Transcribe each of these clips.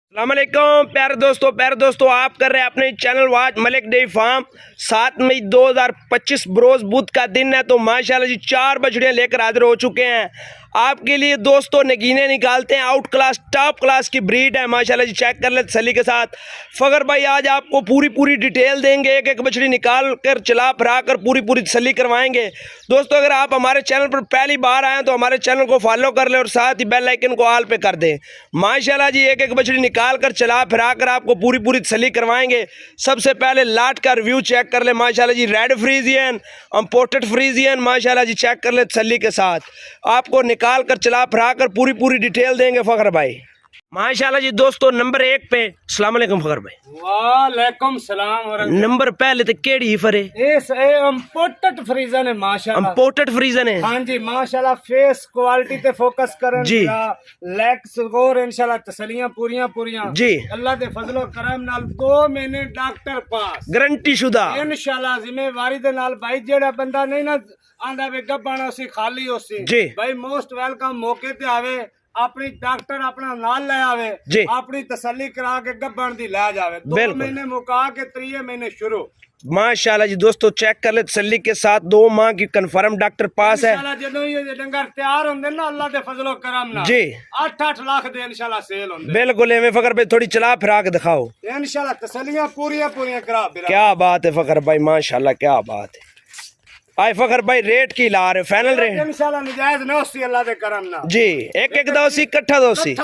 अस्सलामुअलैकुम प्यारे दोस्तों आप कर रहे हैं अपने channel watch Malik dairy farm. 7 मई 2025 बरोज बुध का दिन है, तो माशाल्लाह जी 4 बछड़ियाँ लेकर हाजिर हो चुके हैं आपके लिए दोस्तों। नगीने निकालते हैं, आउट क्लास टॉप क्लास की ब्रीड है माशाल्लाह जी। चेक कर ले तसल्ली के साथ। फगर भाई आज आपको पूरी डिटेल देंगे, एक एक बछड़ी निकाल कर चला फिरा कर पूरी तसल्ली करवाएंगे दोस्तों। अगर आप हमारे चैनल पर पहली बार आए तो हमारे चैनल को फॉलो कर लें और साथ ही बेल आइकन को ऑल पे कर दें माशाल्लाह जी। एक एक बछड़ी निकाल कर चला फिरा कर आपको पूरी तसल्ली करवाएंगे। सबसे पहले लाट का रिव्यू चेक कर ले माशाल्लाह जी। रेड फ्रीजियन, इंपोर्टेड फ्रीजियन माशाल्लाह जी। चेक कर ले तसल्ली के साथ, आपको निकाल कर चला फिरा कर पूरी डिटेल देंगे फखर भाई माशाल्लाह जी। दोस्तों नंबर 1 पे अस्सलाम वालेकुम फखर भाई। वालेकुम सलाम। नंबर पहले तो केड़ी फरे इंपोर्टेड फ्रीजन है माशाल्लाह। इंपोर्टेड फ्रीजन है हाँ जी माशाल्लाह। फेस क्वालिटी ते फोकस करन जी, लेग स्कोर इंशाल्लाह तसलियां पूरियां जी। अल्लाह दे फजलो करम नाल 2 महीने डॉक्टर पास गारंटी शुदा इंशाल्लाह। जिम्मेवारी दे नाल भाई जेड़ा बंदा नहीं ना आंदा वे गब्बाना उसी खाली उसी जी भाई मोस्ट वेलकम। मौके ते आवे, अपनी डॉक्टर अपना नाल ले आवे, अपनी तसल्ली करा के गब्बन दी ले जावे। 2 महीने मुका के 3 महीने शुरू माशाल्लाह जी। दोस्तों चेक कर ले तसल्ली के साथ, 2 माह की कंफर्म डॉक्टर पास है जदों ये डंगर तैयार होंदे ना अल्लाह दे फजलो करम नाल जी 8-8 लाख दे इंशाल्लाह सेल होंदे। बिल्कुल एवं फकर भाई, थोड़ी चला फिरा के दिखाओ इंशाल्लाह तसल्लियां पूरियां करा। क्या बात है फकर भाई माशाल्लाह, क्या बात है। आए फकर भाई रेट की ला रहे फाइनल रेट इंशाल्लाह नजायज न होसी अल्लाह दे करम नाल जी। एक दोसी इकट्ठा दोसी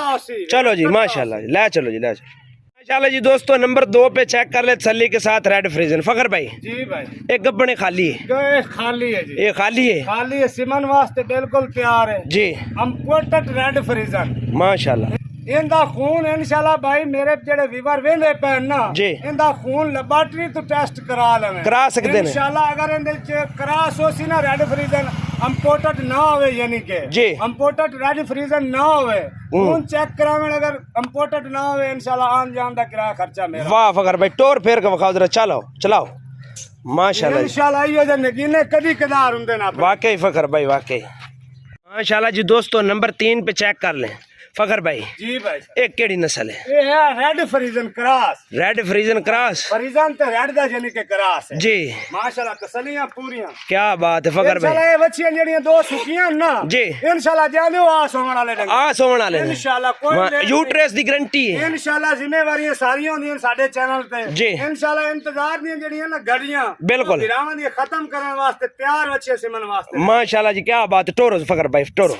चलो जी माशाल्लाह जी। ले चलो माशाल्लाह जी। दोस्तों नंबर 2 पे चेक कर ले तसल्ली के साथ रेड फ्रीजन फखर भाई जी भाई। एक गब्बने खाली है, खाली है जी। ये खाली है सिमन वास्ते बिल्कुल तैयार है जी। इंपोर्टेड रेड फ्रीजन माशाल्लाह। इंदा खून इंशाल्लाह भाई मेरे जेड़े व्यूअर वेंदे पैन ना जी, इंदा खून लेबोरेटरी तो टेस्ट करा लेवे करा सकते हैं इंशाल्लाह। अगर इंदे च क्रॉस होसी ना रेड फ्रीजन इंपोर्टेड ना होवे, यानी के जी इंपोर्टेड रेड फ्रीजन ना होवे, खून चेक करावे अगर इंपोर्टेड ना होवे इंशाल्लाह आन जान दा किराया खर्चा मेरा। वाह फकर भाई, टोर फेर के बखाओ जरा, चलाओ माशाल्लाह इंशाल्लाह। यो जे नगीने कदी कदार हुंदे ना वाकई फकर भाई वाकई माशाल्लाह जी। दोस्तों नंबर 3 पे चेक कर लें फकर भाई जी भाई। एक केड़ी नस्ल है? ये है रेड फ्रीजन क्रॉस। रेड फ्रीजन क्रॉस, फ्रीजन ते रेड दा यानी के क्रॉस है जी माशाल्लाह। तसलियां पूरियां, क्या बात है फकर भाई। इंशाल्लाह ये बच्चियां जेड़ियां 2 सुकियां ना जी इंशाल्लाह जाने आ सोमन वाले डंगर आ सोमन वाले इंशाल्लाह। कोई यूट्रेस दी गारंटी है इंशाल्लाह। जिम्मेवारियां सारियां होंदियां साडे चैनल ते जी इंशाल्लाह। इंतजार दी जेड़ियां ना गड़ियां बिल्कुल विरामां दी खत्म करने वास्ते तैयार बच्चे सिमन वास्ते माशाल्लाह जी। क्या बात है, टोरो फकर भाई टोरो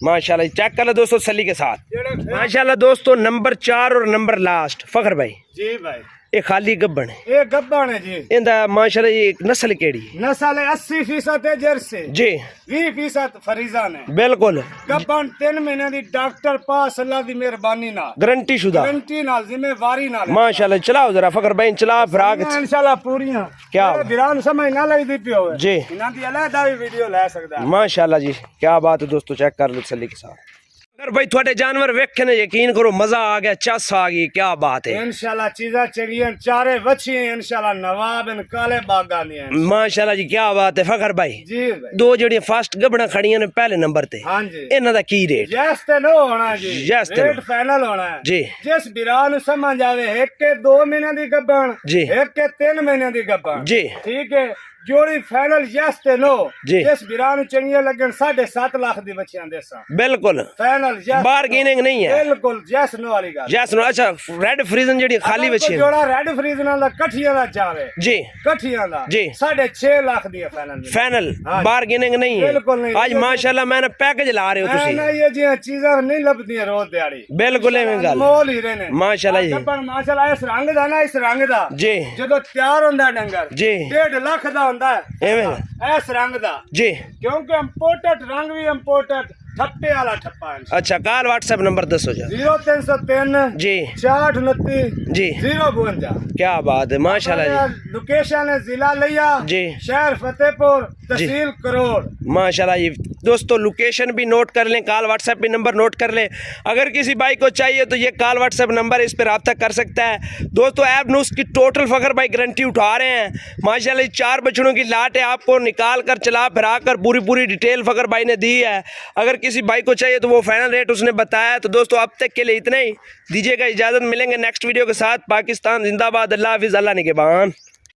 माशाल्लाह। चेक कर ले दोस्तों सली के साथ माशाल्लाह। दोस्तों नंबर 4 और नंबर लास्ट फकर भाई जी भाई। ये खाली गब्बन है, ये गब्बन है जी। इंदा माशाल्लाह ये नस्ल केड़ी है? नस्ल 80% है जर्सी जी, 20% फरीजन है बिल्कुल। गब्बन 3 महीने दी डॉक्टर पास अल्लाह दी मेहरबानी नाल गारंटी शुदा गारंटी नाल जिम्मेवारी नाल माशाल्लाह। चलाओ जरा फकर भाई, चला फिरा के इंशाल्लाह पूरियां। क्या विरान समझ ना लगदी पियो जी, इना दी अलग भी वीडियो ले सकदा है माशाल्लाह जी। क्या बात है दोस्तों, चेक कर लो तसल्ली के साथ। अगर भाई थोड़े जानवर वेखे ने यकीन करो मजा आ गया, चस आ गई। क्या बात है इंशाल्लाह। चीजा चंगियां चारे बच्चियां इंशाल्लाह। नवाब इन काले बागा दी हैं माशाल्लाह जी। क्या बात है फकर भाई। जी भाई। 2 जड़ियां फर्स्ट गबड़ा खड़ियां ने पहले नंबर ते, हां जी। इन्हां दा की रेट? जैस ते नो होना जी, जैस ते रेट फाइनल होना है जी। जिस बिरान समझ आवे, एक के 2 महीने दी गब्बन जी, एक के 3 महीने दी गब्बन जी, ठीक है। जोड़ी फाइनल यस ते नो जी। जिस बिरान चंगियां लगन 7.5 लाख दी बच्चियां देसा बिल्कुल फाइनल यस। बार्गेनिंग नहीं है, बिल्कुल यस नो वाली गल। Yes no. अच्छा रेड फ्रीजन जेडी खाली बची है जोड़ा रेड फ्रीजन दा कठियां दा जावे जी, कठियां दा जी 6.5 लाख दी फाइनल बार्गेनिंग नहीं है। बिल्कुल नहीं। आज माशाल्लाह मैंने पैकेज ला रहे हो तुसी ना ये जी चीज़ां नहीं लभदियां रोज दिहाड़ी बिल्कुल एवें गल मोल ही रहने माशाल्लाह जी। गब्बन माशाल्लाह इस रंग दा ना इस रंग दा जी जदों तैयार होंदा डंगर जी 1.5 लाख दा होंदा है एवें इस रंग दा जी, क्योंकि इंपोर्टेड रंग भी इंपोर्टेड ठप्पे वाला ठप्पा है। अच्छा कॉल व्हाट्सएप नंबर दसो जा। 0303 जी 429 जी 052। क्या बात है माशाल्लाह जी। लोकेशन है जिला लिया जी, शहर फतेहपुर तहसील करोड़ माशाल्लाह जी। दोस्तों लोकेशन भी नोट कर लें, कॉल व्हाट्सएप पे नंबर नोट कर लें। अगर किसी भाई को चाहिए तो ये कॉल व्हाट्सएप नंबर है, इस पर रब्ता कर सकता है। दोस्तों ऐब न्यूज़ की टोटल फ़खर भाई गारंटी उठा रहे हैं। माशाल्लाह 4 बछड़ों की लाट है, आपको निकाल कर चला फिरा कर पूरी डिटेल फ़खर भाई ने दी है। अगर किसी भाई को चाहिए तो वो फाइनल रेट उसने बताया है। तो दोस्तों अब तक के लिए इतना ही, दीजिएगा इजाज़त, मिलेंगे नेक्स्ट वीडियो के साथ। पाकिस्तान जिंदाबाद, अल्लाह हाफिज़, अल्लाह निगहबान।